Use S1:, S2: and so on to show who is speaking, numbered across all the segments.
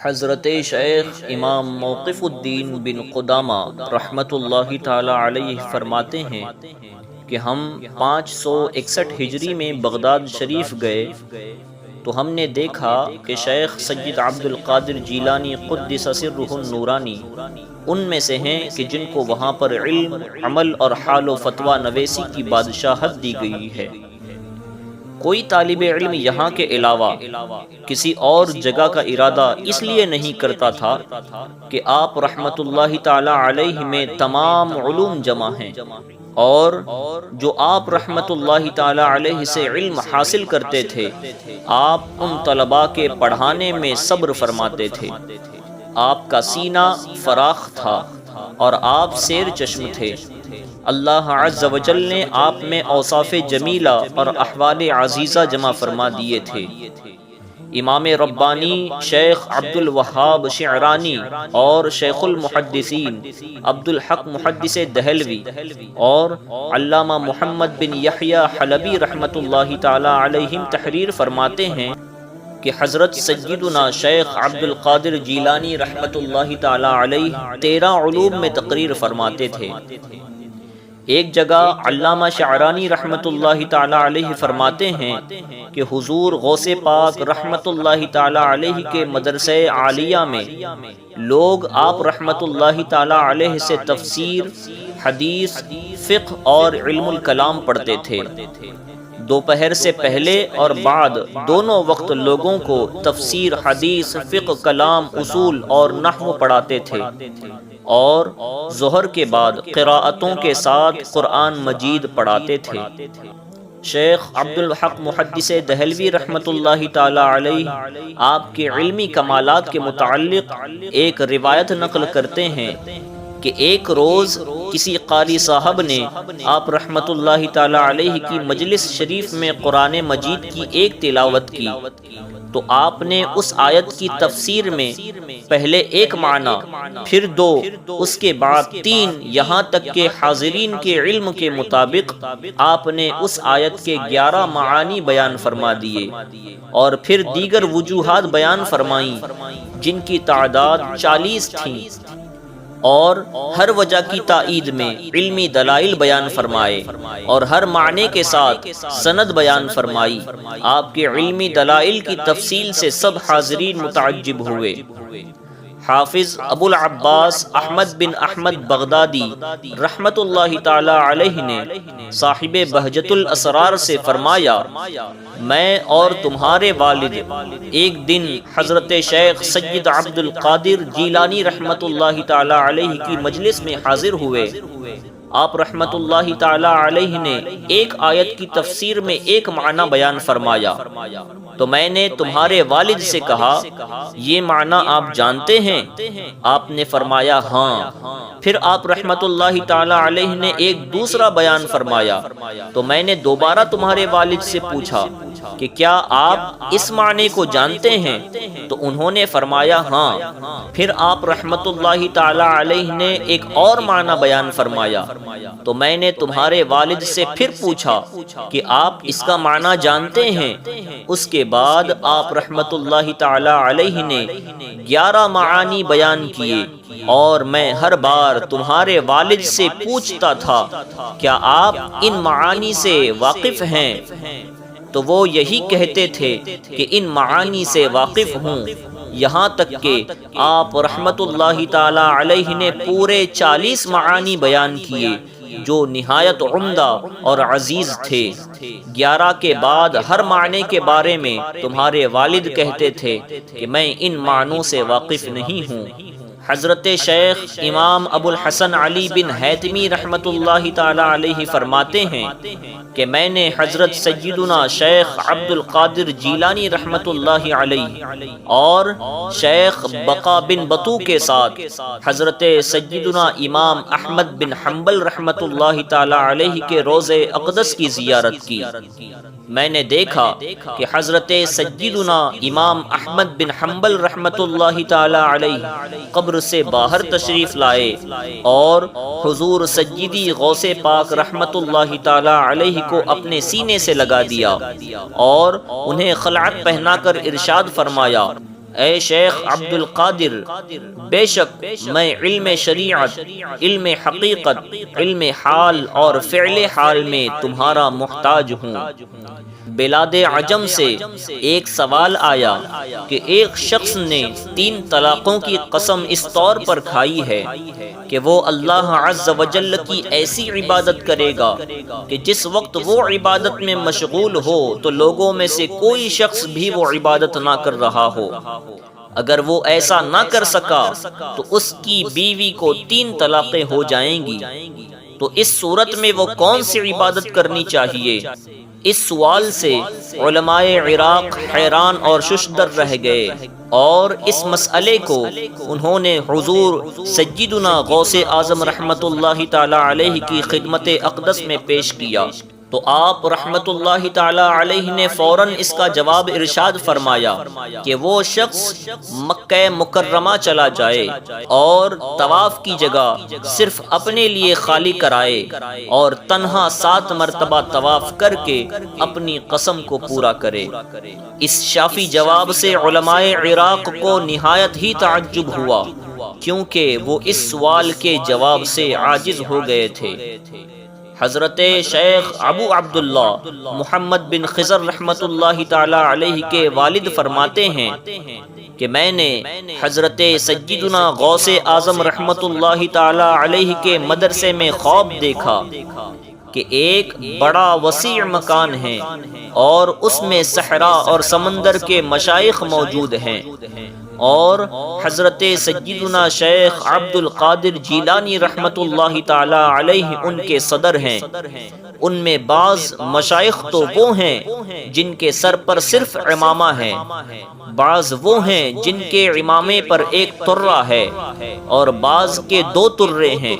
S1: حضرت شیخ امام موقف الدین بن قدامہ رحمۃ اللہ تعالی علیہ فرماتے ہیں کہ ہم 561 ہجری میں بغداد شریف گئے تو ہم نے دیکھا کہ شیخ سید عبد القادر جیلانی قدس سرہ النورانی ان میں سے ہیں کہ جن کو وہاں پر علم، عمل اور حال و فتویٰ نویسی کی بادشاہت دی گئی ہے۔ کوئی طالب علم یہاں کے علاوہ کسی اور جگہ کا ارادہ اس لیے نہیں کرتا تھا کہ آپ رحمت اللہ تعالی علیہ میں تمام علوم جمع ہیں، اور جو آپ رحمت اللہ تعالی علیہ سے علم حاصل کرتے تھے آپ ان طلباء کے پڑھانے میں صبر فرماتے تھے۔ آپ کا سینہ فراخ تھا اور آپ سیر چشم تھے۔ اللہ عز و جل نے آپ میں اوصاف جمیلہ اور احوال عزیزہ جمع فرما دیے تھے۔ امام ربانی شیخ عبد الوہاب شعرانی اور شیخ المحدثین عبد الحق محدث دہلوی اور علامہ محمد بن یحییٰ حلبی رحمۃ اللہ تعالی علیہم تحریر فرماتے ہیں کہ حضرت سیدنا شیخ عبد القادر جیلانی رحمۃ اللہ تعالی علیہ 13 علوم میں تقریر فرماتے تھے۔ ایک جگہ علامہ شعرانی رحمۃ اللہ تعالی علیہ فرماتے ہیں کہ حضور غوث پاک رحمۃ اللہ تعالی علیہ کے مدرسہ عالیہ میں لوگ آپ رحمۃ اللہ تعالی علیہ سے تفسیر، حدیث، فقہ اور علم الکلام پڑھتے تھے۔ دوپہر سے پہلے اور بعد دونوں وقت لوگوں کو تفسیر، حدیث، فقہ، کلام، اصول اور نحو پڑھاتے تھے، اور ظہر کے بعد قراءتوں کے ساتھ قرآن مجید پڑھاتے تھے۔ شیخ عبد الحق محدث دہلوی رحمۃ اللہ تعالی علیہ آپ کے علمی کمالات کے متعلق ایک روایت نقل کرتے ہیں کہ ایک روز کسی قاری صاحب نے آپ رحمت اللہ تعالی علیہ کی مجلس شریف میں قرآن مجید کی ایک تلاوت کی تو آپ نے اس آیت کی تفسیر میں پہلے ایک معنی، پھر 2، اس کے بعد 3، یہاں تک کہ حاضرین کے علم کے مطابق آپ نے اس آیت کے 11 معانی بیان فرما دیے، اور پھر دیگر وجوہات بیان فرمائیں جن کی تعداد 40 تھیں، اور ہر وجہ کی تائید میں علمی دلائل بیان فرمائے اور ہر معنی کے ساتھ سند بیان فرمائی۔ آپ کے علمی دلائل کی تفصیل سے سب حاضرین متعجب ہوئے۔ حافظ ابو العباس احمد بن احمد بغدادی رحمت اللہ تعالی علیہ نے صاحب بہجت الاسرار سے فرمایا، میں اور تمہارے والد ایک دن حضرت شیخ سید عبد القادر جیلانی رحمت اللہ تعالی علیہ کی مجلس میں حاضر ہوئے۔ آپ رحمت اللہ تعالی علیہ نے ایک آیت کی تفسیر میں ایک معنی بیان فرمایا تو میں نے تمہارے والد سے کہا، یہ معنی آپ جانتے ہیں؟ آپ نے فرمایا ہاں۔ پھر آپ رحمت اللہ تعالی علیہ نے ایک دوسرا بیان فرمایا تو میں نے دوبارہ تمہارے والد سے پوچھا کہ کیا آپ اس معنی کو جانتے ہیں؟ تو انہوں نے فرمایا ہاں۔ پھر آپ رحمت اللہ تعالی علیہ نے ایک اور معنی بیان فرمایا تو میں نے تمہارے والد سے پھر پوچھا کہ آپ اس کا معنی جانتے ہیں؟ اس کے بعد آپ رحمت اللہ تعالی علیہ نے 11 معانی بیان کیے، اور میں ہر بار تمہارے والد سے پوچھتا تھا کیا آپ ان معانی سے واقف ہیں؟ تو وہ یہی کہتے تھے کہ ان معانی سے واقف ہوں، یہاں تک کہ آپ رحمت اللہ تعالی علیہ نے پورے 40 معانی بیان کیے جو نہایت عمدہ اور عزیز تھے۔ 11 کے بعد ہر معنی کے بارے میں تمہارے والد کہتے تھے کہ میں ان معنوں سے واقف نہیں ہوں۔ حضرت شیخ امام ابو الحسن علی بن حیتمی رحمت اللہ تعالی علیہ فرماتے ہیں کہ میں نے حضرت سیدنا شیخ عبد القادر جیلانی رحمت اللہ علیہ اور شیخ بقا بن بطو کے ساتھ حضرت سیدنا امام احمد بن حنبل رحمت اللہ تعالی علیہ کے روضہ اقدس کی زیارت کی۔ میں نے دیکھا کہ حضرت سیدنا امام احمد بن حنبل رحمت اللہ تعالی علیہ قبر سے باہر تشریف لائے اور حضور سیدی غوث پاک رحمت اللہ تعالی علیہ کو اپنے سینے سے لگا دیا اور انہیں خلعت پہنا کر ارشاد فرمایا، اے شیخ عبد القادر، بے شک میں علم شریعت، علم حقیقت، علم حال اور فعل حال میں تمہارا محتاج ہوں۔ بلاد عجم سے ایک سوال آیا کہ ایک شخص نے 3 طلاقوں کی قسم اس طور پر کھائی ہے کہ وہ اللہ عز و جل کی ایسی عبادت کرے گا کہ جس وقت وہ عبادت میں مشغول ہو تو لوگوں میں سے کوئی شخص بھی وہ عبادت نہ کر رہا ہو۔ اگر وہ ایسا نہ کر سکا تو اس کی بیوی کو 3 طلاقیں ہو جائیں گی۔ تو اس صورت میں وہ کون سی عبادت کرنی چاہیے؟ اس سوال سے علماء عراق حیران اور ششدر رہ گئے، اور اس مسئلے کو انہوں نے حضور سیدنا غوث اعظم رحمت اللہ تعالی علیہ کی خدمت اقدس میں پیش کیا، تو آپ رحمت اللہ تعالی علیہ نے فوراً اس کا جواب ارشاد فرمایا کہ وہ شخص مکہ مکرمہ چلا جائے اور طواف کی جگہ صرف اپنے لیے خالی کرائے اور تنہا 7 مرتبہ طواف کر کے اپنی قسم کو پورا کرے۔ اس شافی جواب سے علماء عراق کو نہایت ہی تعجب ہوا، کیونکہ وہ اس سوال کے جواب سے عاجز ہو گئے تھے۔ حضرت شیخ ابو عبداللہ محمد بن خضر رحمت اللہ تعالی علیہ کے والد فرماتے ہیں کہ میں نے حضرت سیدنا غوث اعظم رحمت اللہ تعالی علیہ کے مدرسے میں خواب دیکھا کہ ایک بڑا وسیع مکان ہے اور اس میں صحرا اور سمندر کے مشائخ موجود ہیں، اور حضرت سیدنا شیخ عبد القادر جیلانی رحمت اللہ تعالی علیہ ان کے صدر ہیں۔ ان میں بعض مشائخ تو وہ ہیں جن کے سر پر صرف عمامہ ہے، بعض وہ ہیں جن کے عمامے پر ایک ترہ ہے، اور بعض کے 2 ترے ہیں،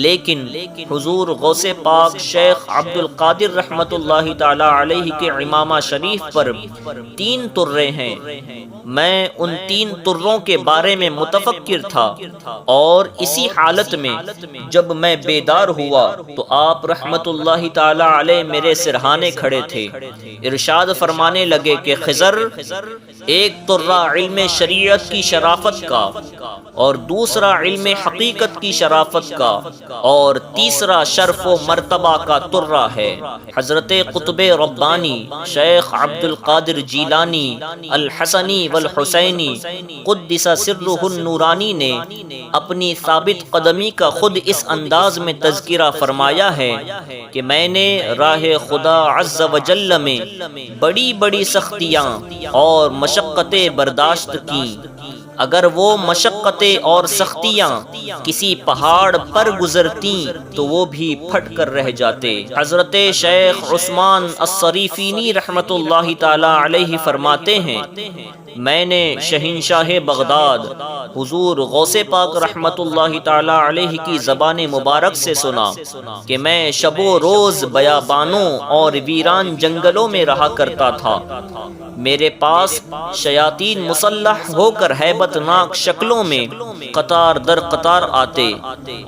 S1: لیکن حضور غوث پاک شیخ عبد القادر رحمت اللہ تعالی علیہ کے عمامہ شریف پر 3 ترے ہیں۔ میں ان 3 تروں کے بارے میں متفکر تھا، اور اسی حالت میں جب میں بیدار ہوا تو آپ رحمت اللہ تعالی علیہ میرے سرہانے کھڑے تھے، ارشاد فرمانے لگے کہ خضر، ایک ترہ علم شریعت کی شرافت کا، اور دوسرا علم حقیقت کی شرافت کا، اور تیسرا شرف و مرتبہ کا ترہ ہے۔ حضرت قطب ربانی شیخ عبد القادر جیلانی الحسنی والحسینی قدس سرہ النورانی نے اپنی ثابت قدمی کا خود اس انداز میں تذکرہ فرمایا ہے کہ میں نے راہ خدا عز و جل میں بڑی بڑی سختیاں اور مشقتیں برداشت کی، اگر وہ مشقتیں اور سختیاں کسی پہاڑ پر گزرتیں تو وہ بھی پھٹ کر رہ جاتے۔ حضرت شیخ عثمان الصریفینی رحمت اللہ تعالی علیہ فرماتے ہیں، میں نے شہنشاہ بغداد حضور غوث پاک رحمت اللہ تعالی علیہ کی زبان مبارک سے سنا کہ میں شب و روز بیابانوں اور ویران جنگلوں میں رہا کرتا تھا، میرے پاس شیاطین مسلح ہو کر ہیبت ناک شکلوں میں قطار در قطار آتے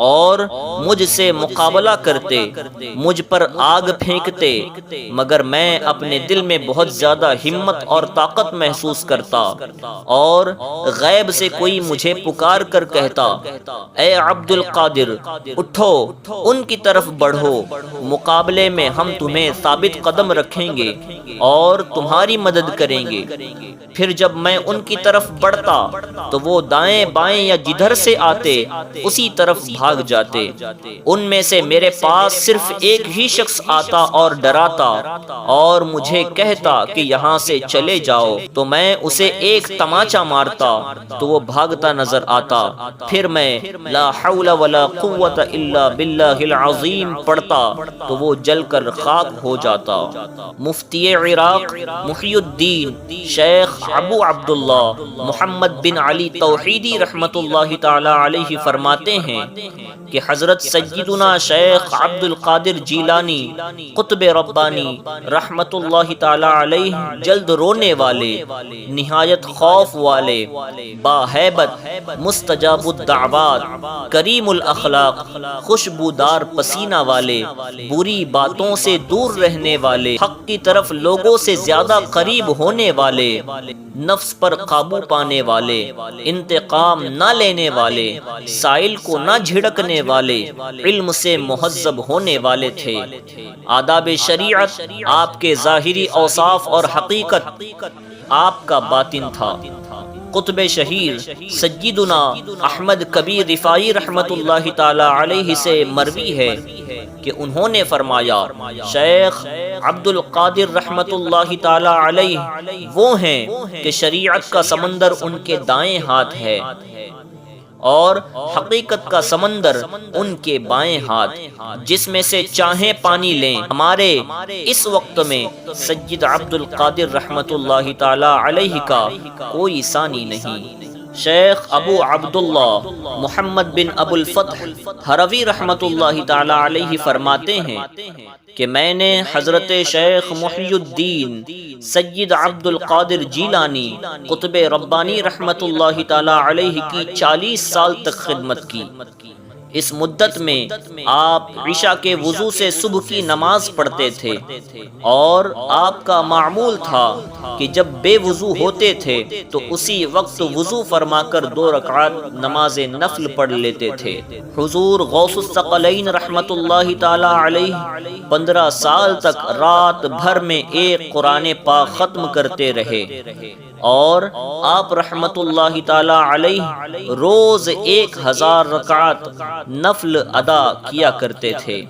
S1: اور مجھ سے مقابلہ کرتے، مجھ پر آگ پھینکتے، مگر میں اپنے دل میں بہت زیادہ ہمت اور طاقت محسوس کرتا، اور غیب سے کوئی مجھے پکار کر کہتا، اے عبد القادر، اٹھو، ان کی طرف بڑھو، مقابلے میں ہم تمہیں ثابت قدم رکھیں گے اور تمہاری مدد کریں گے۔ پھر جب میں ان کی طرف بڑھتا تو وہ دائیں بائیں یا جدھر سے آتے اسی طرف بھاگ جاتے، ان میں سے میرے پاس صرف ایک ہی شخص آتا اور ڈراتا اور مجھے کہتا کہ یہاں سے چلے جاؤ، تو میں اسے ایک تماچا مارتا تو وہ بھاگتا نظر آتا، پھر میں لا حول ولا قوت الا باللہ العظیم پڑھتا تو وہ جل کر خاک ہو جاتا۔ مفتی عراق محی الدین شیخ ابو عبداللہ محمد بن علی توحیدی رحمت اللہ تعالی علیہ فرماتے ہیں کہ حضرت سیدنا شیخ عبد القادر جیلانی قطب ربانی رحمت اللہ تعالی علیہ جلد رونے والے، نہایت نہایت خوف والے، باہیبت، مستجاب الدعوات، کریم الاخلاق، خوشبودار پسینہ والے، بری باتوں سے دور رہنے والے، حق کی طرف لوگوں سے زیادہ قریب ہونے والے، نفس پر قابو پانے والے، انتقام نہ لینے والے، سائل کو نہ جھڑکنے والے، علم سے مہذب ہونے والے تھے۔ آداب شریعت آپ کے ظاہری اوصاف اور حقیقت آپ کا باطن تھا۔ قطب شہیر سیدنا احمد کبیر رفاعی رحمت اللہ تعالی علیہ سے مروی ہے کہ انہوں نے فرمایا، شیخ عبد القادر رحمت اللہ تعالی علیہ وہ ہیں کہ شریعت کا سمندر ان کے دائیں ہاتھ ہے اور حقیقت کا سمندر ان کے بائیں ہاتھ، جس میں سے چاہیں پانی لیں۔ ہمارے اس وقت میں سید عبد القادر رحمت اللہ تعالی علیہ کا کوئی ثانی نہیں۔ شیخ ابو عبداللہ محمد بن ابو الفتح ہروی رحمت اللہ تعالی علیہ فرماتے ہیں کہ میں نے حضرت شیخ محی الدین سید عبد القادر جیلانی قطب ربانی رحمت اللہ تعالی علیہ کی 40 سال تک خدمت کی۔ اس مدت میں آپ عشاء کے وضو سے صبح کی نماز پڑھتے تھے، اور آپ کا معمول تھا کہ جب بے وضو ہوتے تھے تو اسی وقت وضو فرما کر 2 رکعات نماز نفل پڑھ لیتے تھے۔ حضور غوث الثقلین رحمت اللہ تعالی علیہ 15 سال تک رات بھر میں ایک قرآن پاک ختم کرتے رہے، اور آپ رحمت اللہ تعالی علیہ روز 1000 رکعت نفل ادا کیا کرتے تھے۔